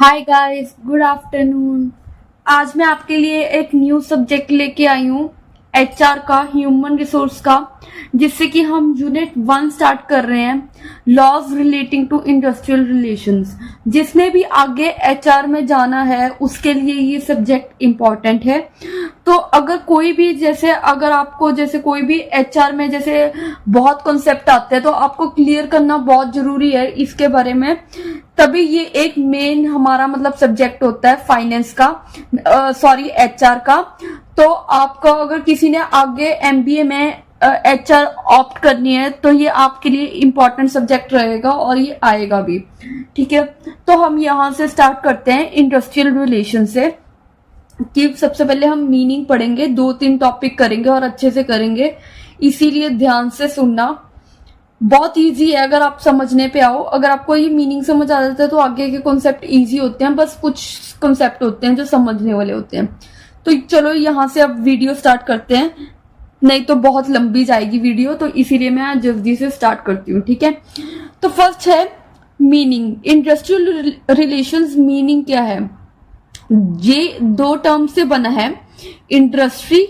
Hi guys, good afternoon. आज मैं आपके लिए एक न्यू सब्जेक्ट लेके आई हूँ, एचआर का, ह्यूमन रिसोर्स का, जिससे कि हम यूनिट 1 स्टार्ट कर रहे हैं, laws relating to industrial relations. जिसने भी आगे एचआर में जाना है उसके लिए ये सब्जेक्ट इम्पॉर्टेंट है। तो अगर कोई भी अगर आपको कोई भी एचआर में बहुत कॉन्सेप्ट आते हैं तो आपको क्लियर करना बहुत जरूरी है इसके बारे में। तभी ये एक मेन हमारा सब्जेक्ट होता है फाइनेंस का, एचआर का। तो आपका अगर किसी ने आगे एमबीए में एचआर ऑप्ट करनी है तो ये आपके लिए इम्पोर्टेंट सब्जेक्ट रहेगा और ये आएगा भी। ठीक है, तो हम यहाँ से स्टार्ट करते हैं इंडस्ट्रियल रिलेशन से। कि सबसे पहले हम मीनिंग पढ़ेंगे, 2-3 टॉपिक करेंगे और अच्छे से करेंगे, इसीलिए ध्यान से सुनना। बहुत इजी है अगर आप समझने पे आओ। अगर आपको ये मीनिंग समझ आ जाता है तो आगे के कॉन्सेप्ट इजी होते हैं, बस कुछ कॉन्सेप्ट होते हैं जो समझने वाले होते हैं। तो चलो यहाँ से अब वीडियो स्टार्ट करते हैं, नहीं तो बहुत लंबी जाएगी वीडियो, तो इसीलिए मैं जल्दी से स्टार्ट करती हूँ। ठीक है, तो फर्स्ट है मीनिंग। इंडस्ट्रियल रिलेशंस मीनिंग क्या है? ये 2 टर्म से बना है, इंडस्ट्री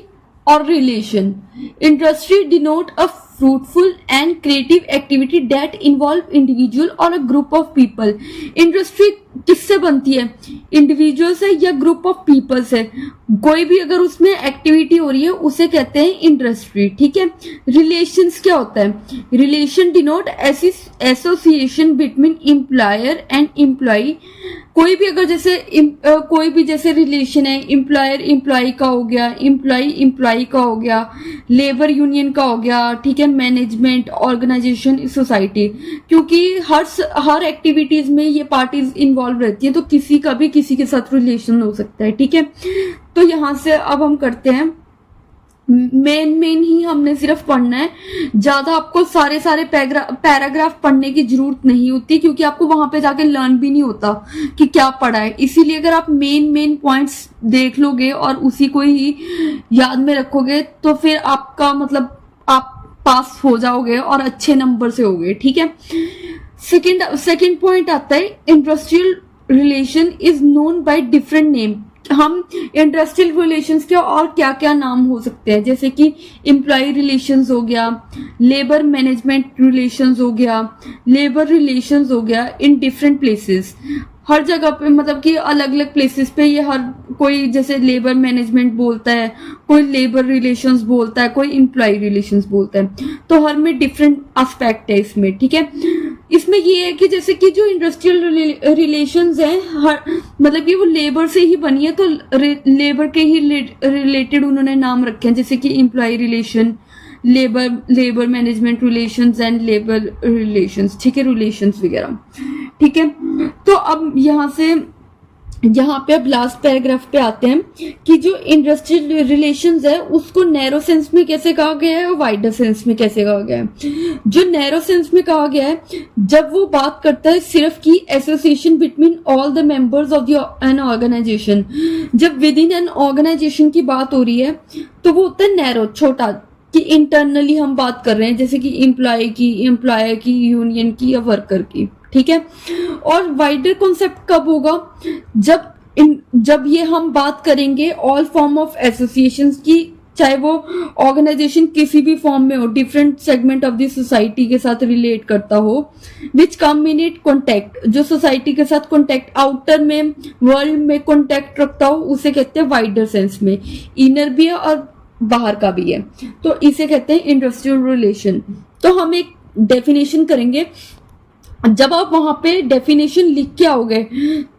और relation. Industry denote a fruitful and creative activity that involve individual or a group of people। Industry किससे बनती है? इंडिविजुअल से या ग्रुप ऑफ पीपल से। कोई भी अगर उसमें एक्टिविटी हो रही है उसे कहते हैं इंडस्ट्री। ठीक है, रिलेशंस क्या होता है? Relation denote association between employer and employ. कोई भी अगर कोई भी रिलेशन है, एम्प्लॉयर एम्प्लॉय का हो गया, एम्प्लॉय एम्प्लॉय का हो गया, लेबर यूनियन का हो गया, ठीक है, मैनेजमेंट, ऑर्गेनाइजेशन, सोसाइटी। क्योंकि हर एक्टिविटीज में ये पार्टीज इन्वॉल्व रहती है, तो किसी का भी किसी के साथ रिलेशन हो सकता है। ठीक है, तो यहां से अब हम करते हैं, मेन ही हमने सिर्फ पढ़ना है। ज्यादा आपको सारे पैराग्राफ पढ़ने की जरूरत नहीं होती, क्योंकि आपको वहां पे जाके लर्न भी नहीं होता कि क्या पढ़ा है। इसीलिए अगर आप मेन पॉइंट्स देख लोगे और उसी को ही याद में रखोगे तो फिर आपका आप पास हो जाओगे और अच्छे नंबर से होगे। ठीक है, सेकंड पॉइंट आता है, industrial relation is known by different name. हम इंडस्ट्रियल रिलेशंस के और क्या क्या नाम हो सकते हैं, जैसे कि एम्प्लॉय रिलेशंस हो गया, लेबर मैनेजमेंट रिलेशंस हो गया, लेबर रिलेशंस हो गया इन डिफरेंट प्लेसेस। हर जगह पे कि अलग अलग प्लेसेस पे ये हर कोई लेबर मैनेजमेंट बोलता है, कोई लेबर रिलेशंस बोलता है, कोई एम्प्लॉय रिलेशंस बोलता है, तो हर में डिफरेंट एस्पेक्ट है इसमें। ठीक है, इसमें ये है कि जो इंडस्ट्रियल रिलेशंस है कि वो लेबर से ही बनी है, तो लेबर के ही रिलेटेड उन्होंने नाम रखे हैं, जैसे कि employ relation, labour management relations and labour relations. ठीक है, रिलेशंस वगैरह। ठीक है, तो अब यहाँ पे अब लास्ट पैराग्राफ पे आते हैं कि जो इंडस्ट्रियल रिलेशंस है उसको नैरो सेंस में कैसे कहा गया है और वाइडर सेंस में कैसे कहा गया है। जो नैरो सेंस में कहा गया है, जब वो बात करता है सिर्फ की association between all the members of an organisation. जब विद इन एन ऑर्गेनाइजेशन की बात हो रही है तो वो होता है नैरो, छोटा, कि इंटरनली हम बात कर रहे हैं, जैसे कि एम्प्लॉय की, एम्प्लॉयर की, यूनियन की या वर्कर की। ठीक है, और वाइडर कॉन्सेप्ट कब होगा? जब ये हम बात करेंगे ऑल फॉर्म ऑफ एसोसिएशंस की, चाहे वो ऑर्गेनाइजेशन किसी भी फॉर्म में हो, different segment of the society के साथ रिलेट करता हो, विच कम्युनिकेट कॉन्टेक्ट, जो सोसाइटी के साथ कॉन्टेक्ट आउटर में वर्ल्ड में कॉन्टेक्ट रखता हो, उसे कहते हैं वाइडर सेंस में। इनर भी है और बाहर का भी है, तो इसे कहते हैं इंडस्ट्रियल रिलेशन। तो हम एक डेफिनेशन करेंगे। जब आप वहां पे डेफिनेशन लिख के आओगे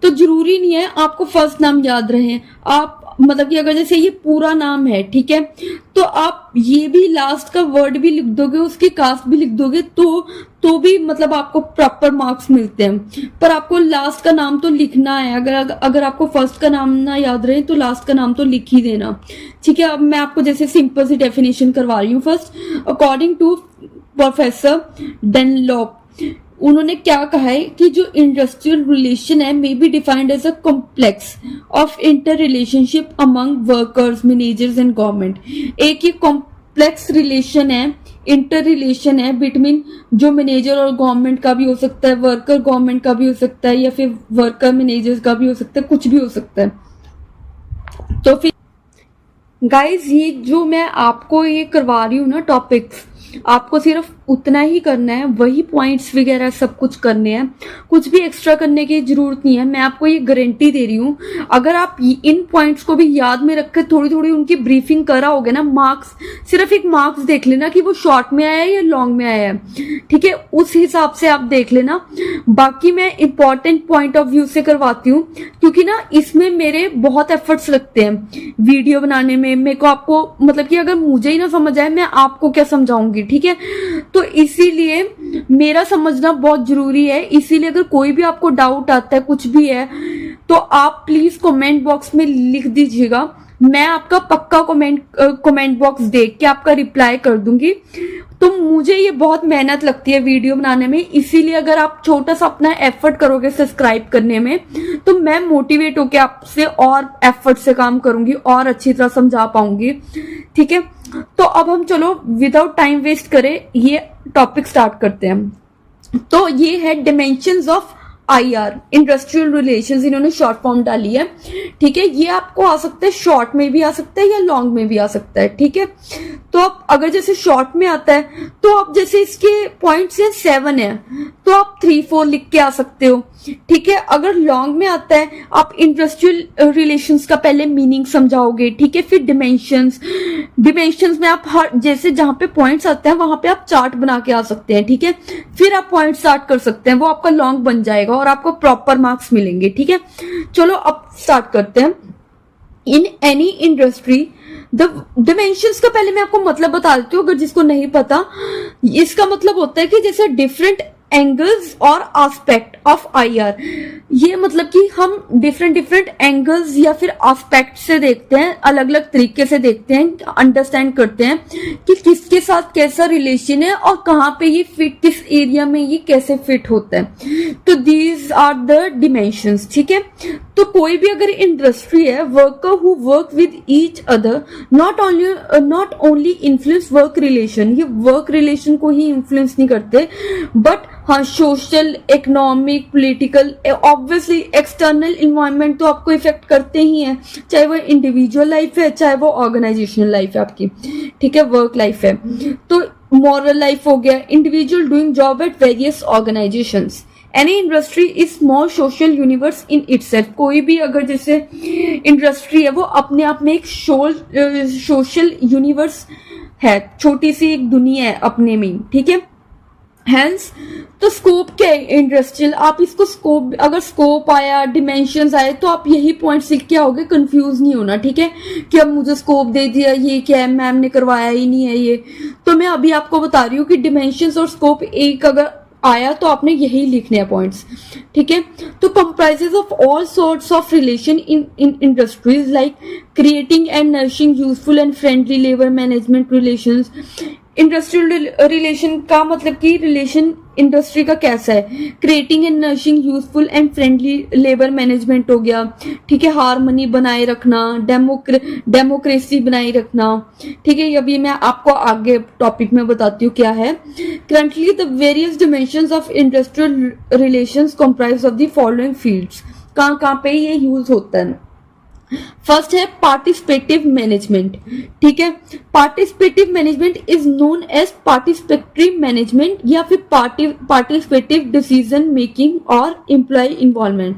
तो जरूरी नहीं है आपको फर्स्ट नाम याद रहे। आप कि अगर ये पूरा नाम है, ठीक है, तो आप ये भी लास्ट का वर्ड भी लिख दोगे, उसकी कास्ट भी लिख दोगे, तो भी आपको प्रॉपर मार्क्स मिलते हैं। पर आपको लास्ट का नाम तो लिखना है। अगर आपको फर्स्ट का नाम ना याद रहे तो लास्ट का नाम तो लिख ही देना। ठीक है, अब मैं आपको सिंपल सी डेफिनेशन करवा रही हूँ। First, according to professor Dunlop, उन्होंने क्या कहा है कि जो इंडस्ट्रियल रिलेशन है may be defined as a complex of inter relationship among workers, managers and government. एक ये कॉम्प्लेक्स रिलेशन है इंटर रिलेशन है बिटवीन जो मैनेजर और गवर्नमेंट का भी हो सकता है, वर्कर गवर्नमेंट का भी हो सकता है, या फिर वर्कर मैनेजर का भी हो सकता है, कुछ भी हो सकता है। तो फिर गाइज ये जो मैं आपको ये करवा रही हूँ ना टॉपिक्स, आपको सिर्फ उतना ही करना है, वही पॉइंट्स वगैरह सब कुछ करने हैं, कुछ भी एक्स्ट्रा करने की जरूरत नहीं है। मैं आपको ये गारंटी दे रही हूँ, अगर आप इन पॉइंट्स को भी याद में रख कर थोड़ी थोड़ी उनकी ब्रीफिंग करा होगे ना, मार्क्स सिर्फ एक मार्क्स देख लेना कि वो शॉर्ट में आया है या लॉन्ग में आया है, ठीक है, उस हिसाब से आप देख लेना। बाकी मैं इंपॉर्टेंट पॉइंट ऑफ व्यू से करवाती हूँ, क्योंकि ना इसमें मेरे बहुत एफर्ट्स लगते हैं वीडियो बनाने में। मेरे को आपको मतलब कि अगर मुझे ही ना समझ आए मैं आपको क्या समझाऊंगी, ठीक है। तो इसीलिए मेरा समझना बहुत जरूरी है। इसीलिए अगर कोई भी आपको डाउट आता है, कुछ भी है, तो आप प्लीज कमेंट बॉक्स में लिख दीजिएगा। मैं आपका पक्का कमेंट बॉक्स देख के आपका रिप्लाई कर दूंगी। तो मुझे ये बहुत मेहनत लगती है वीडियो बनाने में, इसीलिए अगर आप छोटा सा अपना एफर्ट करोगे सब्सक्राइब करने में, तो मैं मोटिवेट होके आपसे और एफर्ट से काम करूंगी और अच्छी तरह समझा पाऊंगी, ठीक है। तो अब हम चलो विदाउट टाइम वेस्ट करे ये टॉपिक स्टार्ट करते हैं। तो ये है dimensions of IR, industrial relations, इन्होंने शॉर्ट फॉर्म डाली है, ठीक है। ये आपको आ सकता है शॉर्ट में भी आ सकता है या लॉन्ग में भी आ सकता है, ठीक है। तो आप अगर जैसे शॉर्ट में आता है तो आप जैसे इसके पॉइंट्स हैं 7 है, तो आप 3-4 लिख के आ सकते हो, ठीक है। अगर लॉन्ग में आता है आप इंडस्ट्रियल रिलेशंस का पहले मीनिंग समझाओगे, ठीक है। फिर डिमेंशंस में आप हर जैसे जहां पे पॉइंट्स आते हैं वहां पे आप चार्ट बना के आ सकते हैं, ठीक है। फिर आप पॉइंट स्टार्ट कर सकते हैं, वो आपका लॉन्ग बन जाएगा और आपको प्रॉपर मार्क्स मिलेंगे, ठीक है। चलो अब स्टार्ट करते हैं। In any industry the dimensions का पहले मैं आपको मतलब बता देती हूँ, अगर जिसको नहीं पता। इसका मतलब होता है कि जैसे डिफरेंट एंगल्स और एस्पेक्ट ऑफ IR, ये मतलब कि हम डिफरेंट एंगल्स या फिर एस्पेक्ट से देखते हैं, अलग अलग तरीके से देखते हैं, अंडरस्टैंड करते हैं कि किसके साथ कैसा रिलेशन है और कहाँ पे ये फिट, किस एरिया में ये कैसे फिट होता है। तो दीज आर द डिमेंशंस, ठीक है। तो कोई भी अगर इंडस्ट्री है, worker who work with each other not only influence work relation, ये वर्क रिलेशन को ही इन्फ्लुएंस नहीं करते, बट हाँ social, economic, political, obviously external environment तो आपको इफेक्ट करते ही हैं, चाहे वो इंडिविजुअल लाइफ है चाहे वो ऑर्गेनाइजेशनल लाइफ है आपकी, ठीक है, वर्क लाइफ है। तो मॉरल लाइफ हो गया, individual doing job at various organisations. Any industry is small social universe in itself, कोई भी अगर जैसे इंडस्ट्री है वो अपने आप में एक सोशल यूनिवर्स है, छोटी सी एक दुनिया है अपने में, ठीक है। हैंस तो स्कोप क्या है इंडस्ट्रियल, आप इसको स्कोप, अगर स्कोप आया, डिमेंशंस आए, तो आप यही पॉइंट सीख के आओगे, कंफ्यूज नहीं होना, ठीक है, कि अब मुझे स्कोप दे दिया, ये क्या है, मैम ने करवाया ही नहीं है ये। तो मैं अभी आपको बता रही हूँ कि डिमेंशंस और स्कोप एक अगर आया तो आपने यही लिखने हैं पॉइंट्स, ठीक है। तो comprises of all sorts of relation in industries like creating and nourishing useful and friendly labour management relations. Industrial relation का मतलब कि रिलेशन इंडस्ट्री का कैसा है, creating and nourishing useful and friendly labour management हो गया, ठीक है, हार्मनी बनाए रखना, डेमोक्रेसी बनाए रखना, ठीक है। अभी मैं आपको आगे टॉपिक में बताती हूँ क्या है। Currently the various dimensions of industrial relations comprise of the following fields, कहाँ पे ये यूज होता है। फर्स्ट है पार्टिसिपेटिव मैनेजमेंट, ठीक है। Participative management is known as participatory management या फिर पार्टिसिपेटिव डिसीजन मेकिंग और एम्प्लॉय इन्वॉल्वमेंट।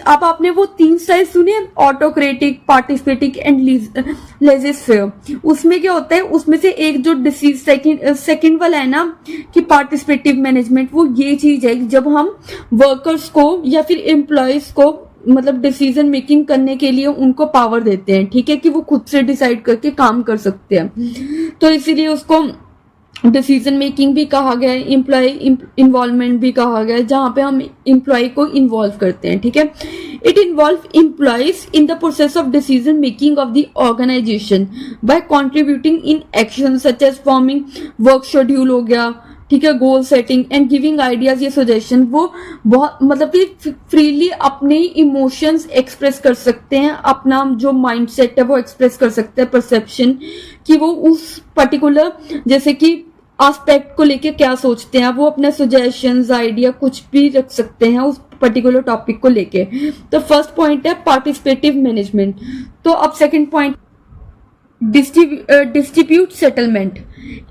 अब आपने वो 3 स्टाइल सुने, ऑटोक्रेटिक, पार्टिसिपेटिव एंड लेजिस्लेटिव। उसमें क्या होता है, उसमें से एक जो डिसीज सेकंड वाला है ना कि पार्टिसिपेटिव मैनेजमेंट, वो ये चीज है जब हम वर्कर्स को या फिर एम्प्लॉयज को मतलब डिसीजन मेकिंग करने के लिए उनको पावर देते हैं, ठीक है, कि वो खुद से डिसाइड करके काम कर सकते हैं। तो इसीलिए उसको डिसीजन मेकिंग भी कहा गया है, एम्प्लॉय इन्वॉल्वमेंट भी कहा गया है, जहां पे हम एम्प्लॉय को इन्वॉल्व करते हैं, ठीक है। It involve employees in the process of decision making of the organisation by contributing in action such as forming work schedule हो गया, ठीक है, goal setting and giving ideas या सजेशन। वो बहुत मतलब कि फ्रीली अपने इमोशंस एक्सप्रेस कर सकते हैं, अपना जो माइंडसेट है वो एक्सप्रेस कर सकते हैं, परसेप्शन कि वो उस पर्टिकुलर जैसे कि एस्पेक्ट को लेके क्या सोचते हैं, वो अपने सजेशंस आइडिया कुछ भी रख सकते हैं उस पर्टिकुलर टॉपिक को लेके। तो फर्स्ट पॉइंट है पार्टिसिपेटिव मैनेजमेंट। तो अब second point dispute settlement.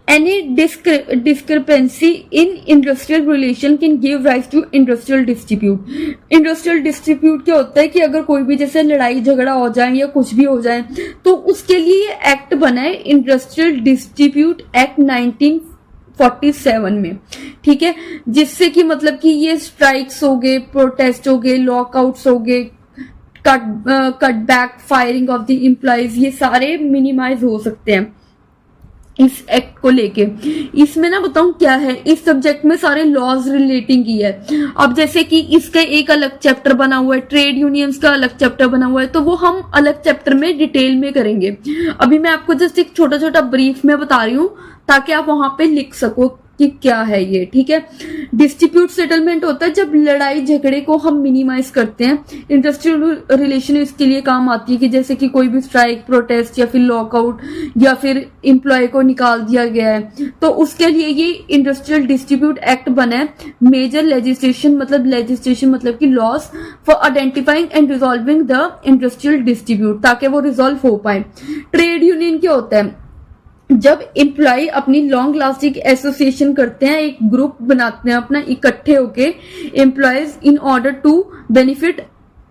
Any discrepancy in industrial relation can give rise to industrial dispute. Industrial dispute क्या होता है कि अगर कोई भी जैसे लड़ाई झगड़ा हो जाए या कुछ भी हो जाए तो उसके लिए ये एक्ट बना है इंडस्ट्रियल डिस्ट्रीब्यूट एक्ट 1947 में, ठीक है, जिससे कि मतलब कि ये स्ट्राइक्स हो गए, प्रोटेस्ट हो गए, लॉकआउट्स हो गए, cut back, firing of the employees, ये सारे मिनिमाइज हो सकते हैं इस एक्ट को लेके। इसमें ना बताऊं क्या है, इस सब्जेक्ट में सारे लॉज रिलेटिंग ही है। अब जैसे कि इसका एक अलग चैप्टर बना हुआ है, ट्रेड यूनियंस का अलग चैप्टर बना हुआ है, तो वो हम अलग चैप्टर में डिटेल में करेंगे। अभी मैं आपको जस्ट एक छोटा छोटा ब्रीफ में बता रही हूं ताकि आप वहां पे लिख सको कि क्या है ये, ठीक है। डिस्ट्रीब्यूट सेटलमेंट होता है जब लड़ाई झगड़े को हम मिनिमाइज करते हैं। इंडस्ट्रियल रिलेशन इसके लिए काम आती है कि जैसे कि कोई भी स्ट्राइक, प्रोटेस्ट या फिर लॉकआउट या फिर एम्प्लॉय को निकाल दिया गया है तो उसके लिए ये इंडस्ट्रियल डिस्ट्रीब्यूट एक्ट बना है। मेजर लेजिस्लेशन मतलब कि laws for identifying and resolving the industrial distribute, ताकि वो रिजॉल्व हो पाए। ट्रेड यूनियन क्या होता है, जब एम्प्लॉय अपनी लॉन्ग लास्टिंग एसोसिएशन करते हैं, एक ग्रुप बनाते हैं अपना इकट्ठे होके employees in order to benefit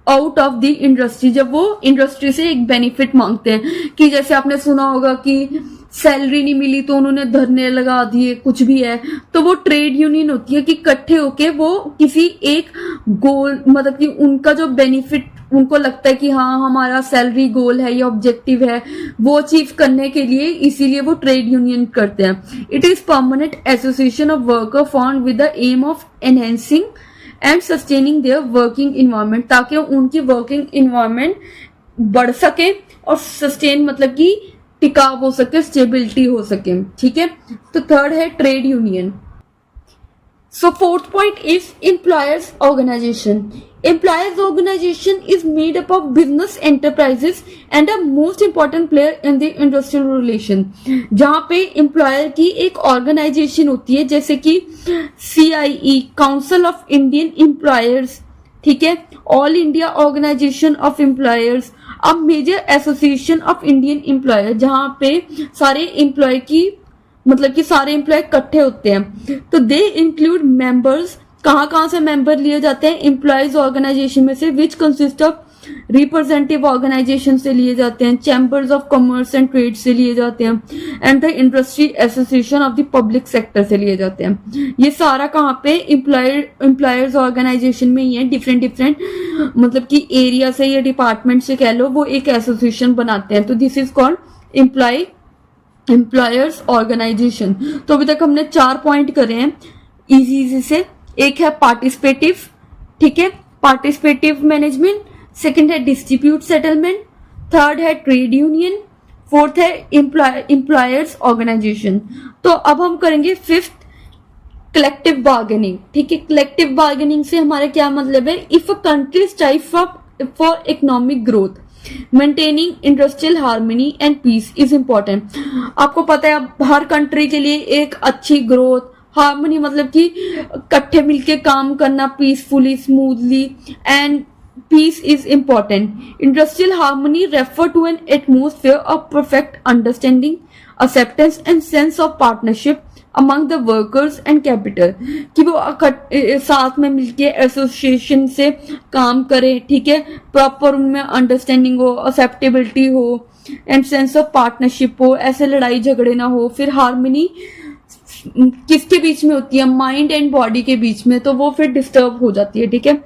out of the industry, जब वो इंडस्ट्री से एक बेनिफिट मांगते हैं कि जैसे आपने सुना होगा कि सैलरी नहीं मिली तो उन्होंने धरने लगा दिए, कुछ भी है, तो वो ट्रेड यूनियन होती है कि इकट्ठे होके वो किसी एक गोल मतलब कि उनका जो बेनिफिट उनको लगता है कि हाँ हमारा सैलरी गोल है या ऑब्जेक्टिव है, वो अचीव करने के लिए इसीलिए वो ट्रेड यूनियन करते हैं। It is permanent association of worker formed with the aim of enhancing and sustaining their working environment, ताकि उनकी वर्किंग इन्वायरमेंट बढ़ सके और सस्टेन मतलब कि टिकाव हो सके, स्टेबिलिटी हो सके, ठीक है। तो थर्ड है trade union. So fourth point is employers organization. Employers organization is made up of business enterprises and a most important player in the industrial relation. जहाँ पे employer की एक organization होती है जैसे कि CIE Council of Indian Employers, ठीक है, All India Organization of Employers, a major association of Indian Employers, जहाँ पे सारे employer की मतलब कि सारे एम्प्लॉय इकट्ठे होते हैं। तो दे इंक्लूड मेंबर्स, कहाँ से मेंबर लिए जाते हैं, एम्प्लॉयज ऑर्गेनाइजेशन में से, which consist of representative organisation से लिए जाते हैं, chambers of commerce and trade से लिए जाते हैं, and the industry association of the public sector से लिए जाते हैं। ये सारा कहाँ पे एम्प्लॉयर्स ऑर्गेनाइजेशन में ही है। डिफरेंट मतलब कि एरिया से या डिपार्टमेंट से कह लो, वो एक एसोसिएशन बनाते हैं। तो this is called employers organisation. तो अभी तक हमने 4 पॉइंट करे हैं इजी से। एक है पार्टिसिपेटिव, ठीक है, पार्टिसिपेटिव मैनेजमेंट, सेकंड है डिस्ट्रीब्यूट सेटलमेंट, थर्ड है ट्रेड यूनियन, फोर्थ है एम्प्लॉयर्स ऑर्गेनाइजेशन। तो अब हम करेंगे फिफ्थ, कलेक्टिव बार्गेनिंग, ठीक है। कलेक्टिव बार्गेनिंग से हमारा क्या मतलब है, if a country strive for economic growth, maintaining industrial harmony and peace is important. आपको पता है अब हर कंट्री के लिए एक अच्छी ग्रोथ, हार्मनी मतलब कि इकट्ठे मिलके काम करना peacefully, smoothly, and peace is important. Industrial harmony refer to an atmosphere of perfect understanding, acceptance and sense of partnership among the workers and capital, कि वो साथ में मिलके एसोसिएशन से काम करें, ठीक है, प्रॉपर उनमें अंडरस्टैंडिंग हो, एक्सेप्टेबिलिटी हो एंड सेंस ऑफ पार्टनरशिप हो, ऐसे लड़ाई झगड़े ना हो। फिर हार्मनी किसके बीच में होती है, माइंड एंड बॉडी के बीच में, तो वो फिर डिस्टर्ब हो जाती है, ठीक है।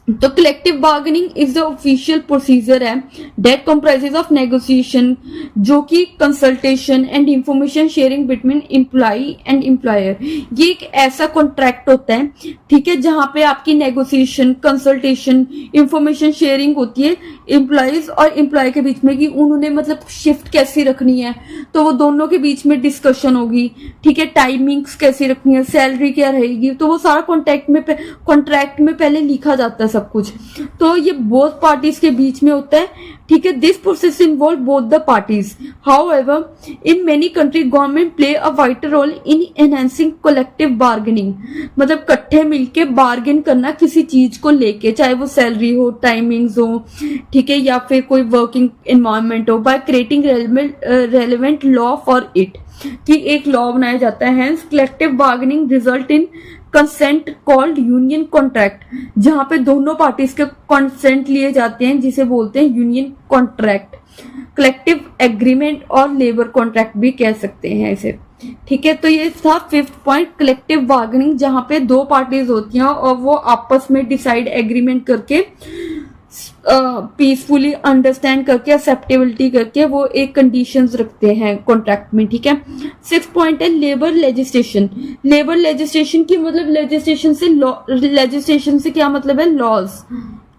तो collective bargaining is the official procedure है दैट कंप्राइजेस ऑफ नेगोशिएशन, जो कि consultation and information sharing between employ and employer. ये एक ऐसा कॉन्ट्रैक्ट होता है, ठीक है, जहां पे आपकी नेगोशिएशन, कंसल्टेशन, इंफॉर्मेशन शेयरिंग होती है एम्प्लॉयज और एम्प्लॉय के बीच में, कि उन्होंने मतलब शिफ्ट कैसी रखनी है, तो वो दोनों के बीच में डिस्कशन होगी, ठीक है, टाइमिंग्स कैसी रखनी है, सैलरी क्या रहेगी, तो वो सारा कॉन्ट्रैक्ट में पहले लिखा जाता है सब कुछ, तो ये बोथ पार्टीज के बीच में होता है, ठीक है। This process involve both the parties, however in many country government play a vital role in enhancing collective bargaining, मतलब इकट्ठे मिलके बार्गेन करना किसी चीज को लेके, चाहे वो सैलरी हो, टाइमिंग्स हो, ठीक है, या फिर कोई वर्किंग एनवायरनमेंट हो, by creating relevant law for it, कि एक लॉ बनाया जाता है। Hence collective bargaining result in consent called union contract, जहां पे दोनों पार्टीज के कंसेंट लिए जाते हैं, जिसे बोलते हैं यूनियन कॉन्ट्रैक्ट, कलेक्टिव एग्रीमेंट और लेबर कॉन्ट्रैक्ट भी कह सकते हैं इसे, ठीक है। तो ये था 5th पॉइंट, कलेक्टिव बार्गेनिंग, जहां पे दो पार्टीज होती हैं और वो आपस में डिसाइड एग्रीमेंट करके पीसफुली अंडरस्टैंड करके एक्सेप्टेबिलिटी करके वो एक कंडीशंस रखते हैं कॉन्ट्रैक्ट में, ठीक है। 6th पॉइंट है लेबर लेजिस्लेशन। लेबर लेजिस्लेशन की मतलब लेजिस्लेशन से क्या मतलब है, लॉज,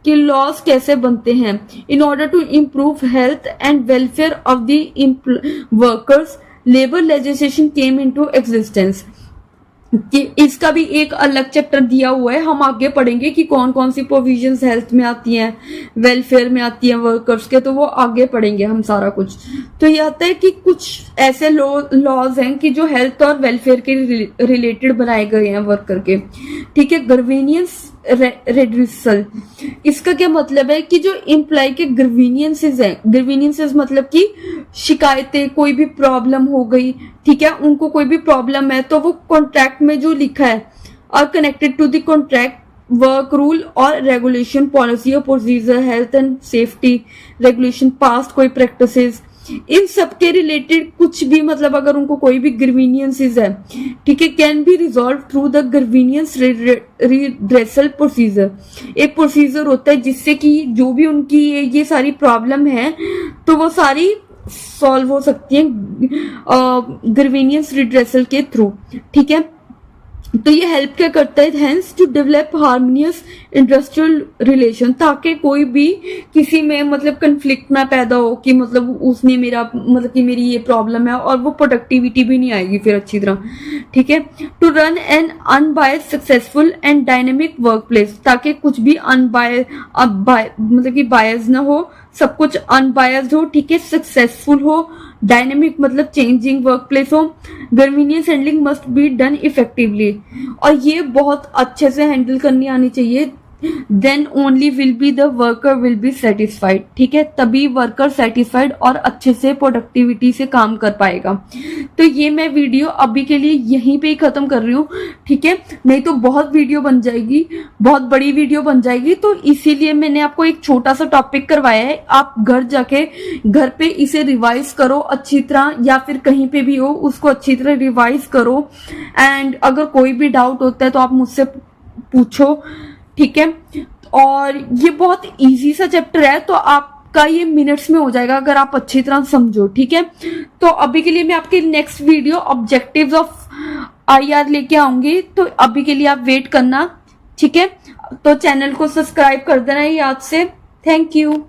कि लॉज कैसे बनते हैं। In order to improve health and welfare of the workers labour legislation came into existence, कि इसका भी एक अलग चैप्टर दिया हुआ है, हम आगे पढ़ेंगे कि कौन कौन सी प्रोविजंस हेल्थ में आती हैं, वेलफेयर में आती हैं वर्कर्स के, तो वो आगे पढ़ेंगे हम सारा कुछ। तो ये आता है कि कुछ ऐसे लॉज हैं कि जो हेल्थ और वेलफेयर के रिलेटेड बनाए गए हैं वर्कर के, ठीक है। ग्रीवेनियंस रेड्यूसल, इसका क्या मतलब है कि जो एम्प्लॉय के ग्रीवेनियंसेस हैं, ग्रीवेनियंसेस मतलब कि शिकायतें, कोई भी प्रॉब्लम हो गई, ठीक है, उनको कोई भी प्रॉब्लम है तो वो कॉन्ट्रैक्ट में जो लिखा है और connected to the contract work rule और रेगुलेशन पॉलिसी और procedure health and safety regulation past कोई प्रैक्टिसेस, इन सब के रिलेटेड कुछ भी, मतलब अगर उनको कोई भी ग्रीवेनियंसेस है, ठीक है, can be resolve through the grievance redressal procedure. एक प्रोसीजर होता है जिससे कि जो भी उनकी ये सारी प्रॉब्लम है तो वो सारी सॉल्व हो सकती है ग्रीवेनियंस रिड्रेसल के थ्रू, ठीक है। तो ये हेल्प क्या करता है, hence to develop harmonious industrial relation, ताकि कोई भी किसी में मतलब कंफ्लिक्ट ना पैदा हो कि मतलब उसने मेरा मतलब कि मेरी ये प्रॉब्लम है, और वो प्रोडक्टिविटी भी नहीं आएगी फिर अच्छी तरह, ठीक है। To run an unbiased successful and dynamic work place, ताकि कुछ भी मतलब कि बायस ना हो, सब कुछ अनबायस्ड हो, ठीक है, सक्सेसफुल हो, डायनेमिक मतलब चेंजिंग वर्क प्लेस हो, convenience handling must be done effectively, और ये बहुत अच्छे से हैंडल करनी आनी चाहिए। Then only will be the worker will be satisfied, ठीक है, तभी वर्कर सेटिस्फाइड और अच्छे से प्रोडक्टिविटी से काम कर पाएगा। तो ये मैं वीडियो अभी के लिए यहीं पे ही खत्म कर रही हूँ, ठीक है, नहीं तो बहुत वीडियो बन जाएगी, बहुत बड़ी वीडियो बन जाएगी। तो इसीलिए मैंने आपको एक छोटा सा टॉपिक करवाया है, आप घर जाके घर पे इसे रिवाइज करो अच्छी तरह, या फिर कहीं पे भी हो उसको अच्छी तरह रिवाइज करो, एंड अगर कोई भी डाउट होता है तो आप मुझसे पूछो, ठीक है। और ये बहुत इजी सा चैप्टर है, तो आपका ये मिनट्स में हो जाएगा अगर आप अच्छी तरह समझो, ठीक है। तो अभी के लिए मैं आपके next video objectives of IR लेके आऊंगी, तो अभी के लिए आप वेट करना, ठीक है। तो चैनल को सब्सक्राइब कर देना याद से। Thank you.